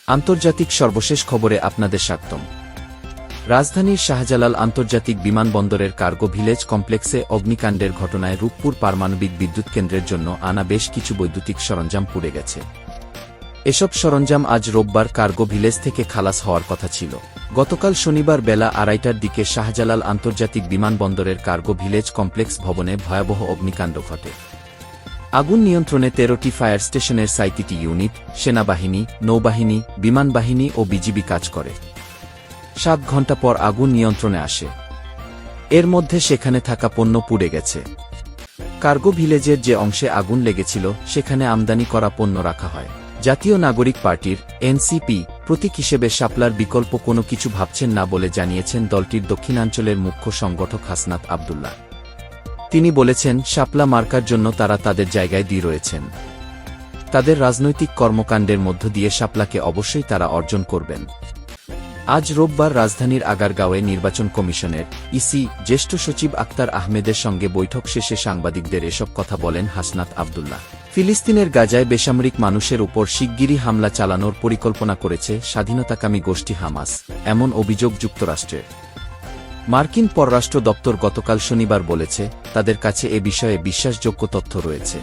আন্তর্জাতিক সর্বশেষ খবরে আপনাদের স্বাগতম। রাজধানীর শাহজালাল আন্তর্জাতিক বিমানবন্দরের কার্গো ভিলেজ কমপ্লেক্সে অগ্নিকাণ্ডের ঘটনায় রূপপুর পারমাণবিক বিদ্যুৎ কেন্দ্রের জন্য আনা বেশ কিছু বৈদ্যুতিক সরঞ্জাম পুড়ে গেছে। এসব সরঞ্জাম আজ রোববার কার্গো ভিলেজ থেকে খালাস হওয়ার কথা ছিল। গতকাল শনিবার বেলা 2:30টার দিকে শাহজালাল আন্তর্জাতিক বিমানবন্দরের কার্গো ভিলেজ কমপ্লেক্স ভবনে ভয়াবহ অগ্নিকাণ্ড ঘটে। আগুন নিয়ন্ত্রণে 13টি ফায়ার স্টেশনের 37টি ইউনিট, সেনাবাহিনী, নৌবাহিনী, বিমান বাহিনী ও বিজিবি কাজ করে। 7 ঘণ্টা পর আগুন নিয়ন্ত্রণে আসে। এর মধ্যে সেখানে থাকা পণ্য পুড়ে গেছে। কার্গো ভিলেজের যে অংশে আগুন লেগেছিল সেখানে আমদানি করা পণ্য রাখা হয়। জাতীয় নাগরিক পার্টির এনসিপি প্রতীক হিসেবে শাপলার বিকল্প কোনো কিছু ভাবছেন না বলে জানিয়েছেন দলটির দক্ষিণাঞ্চলের মুখ্য সংগঠক হাসনাত আব্দুল্লাহ। তিনি বলেছেন, শাপলা মার্কার জন্য তারা তাদের জায়গায় দিয়ে রয়েছেন। তাদের রাজনৈতিক কর্মকাণ্ডের মধ্য দিয়ে শাপলাকে অবশ্যই তারা অর্জন করবেন। আজ রোববার রাজধানীর আগারগাঁওয়ে নির্বাচন কমিশনের ইসি জ্যেষ্ঠ সচিব আক্তার আহমেদের সঙ্গে বৈঠক শেষে সাংবাদিকদের এসব কথা বলেন হাসনাত আব্দুল্লাহ। ফিলিস্তিনের গাজায় বেসামরিক মানুষের উপর শিগগিরই হামলা চালানোর পরিকল্পনা করেছে স্বাধীনতাকামী গোষ্ঠী হামাস, এমন অভিযোগ যুক্তরাষ্ট্রের। মার্কিন পররাষ্ট্র দপ্তর গতকাল শনিবার বলেছে, তাদের কাছে এ বিষয়ে বিশ্বাসযোগ্য তথ্য রয়েছে।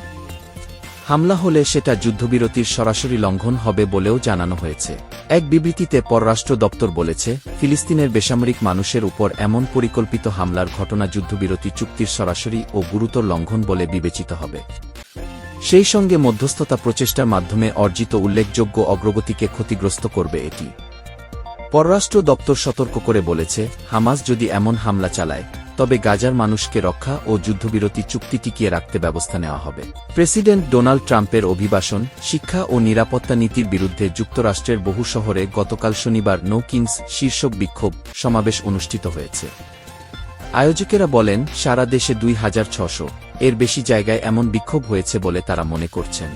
হামলা হলে সেটা যুদ্ধবিরতির সরাসরি লঙ্ঘন হবে বলেও জানানো হয়েছে। এক বিবৃতিতে পররাষ্ট্র দপ্তর বলেছে, ফিলিস্তিনের বেসামরিক মানুষের উপর এমন পরিকল্পিত হামলার ঘটনা যুদ্ধবিরতি চুক্তির সরাসরি ও গুরুতর লঙ্ঘন বলে বিবেচিত হবে। সেই সঙ্গে মধ্যস্থতা প্রচেষ্টার মাধ্যমে অর্জিত উল্লেখযোগ্য অগ্রগতিকে ক্ষতিগ্রস্ত করবে এটি। পররাষ্ট্র দপ্তর সতর্ক করে বলেছে, হামাস যদি এমন হামলা চালায় তবে গাজার মানুষকে রক্ষা ও যুদ্ধবিরতি চুক্তি টিকিয়ে রাখতে ব্যবস্থা নেওয়া হবে। প্রেসিডেন্ট ডোনাল্ড ট্রাম্পের অভিবাসন, শিক্ষা ও নিরাপত্তা নীতির বিরুদ্ধে যুক্তরাষ্ট্রের বহু শহরে গতকাল শনিবার নো কিংস শীর্ষক বিক্ষোভ সমাবেশ অনুষ্ঠিত হয়েছে। আয়োজকেরা বলেন, সারা দেশে 2600 এর বেশি জায়গায় এমন বিক্ষোভ হয়েছে বলে তারা মনে করছেন।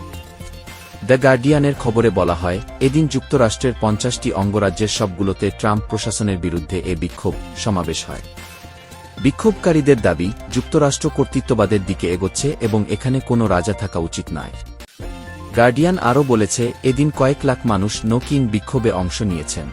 দ্য গার্ডিয়ানের খবরে বলা হয়, এদিন যুক্তরাষ্ট্রের 50টি অঙ্গরাজ্যের সবগুলোতে ট্রাম্প প্রশাসনের বিরুদ্ধে এ বিক্ষোভ সমাবেশ হয়। বিক্ষোভকারীদের দাবি, যুক্তরাষ্ট্র কর্তৃত্ববাদের দিকে এগোচ্ছে এবং এখানে কোনো রাজা থাকা উচিত নয়। গার্ডিয়ান আরও বলেছে, এদিন কয়েক লাখ মানুষ নো কিং বিক্ষোভে অংশ নিয়েছেন।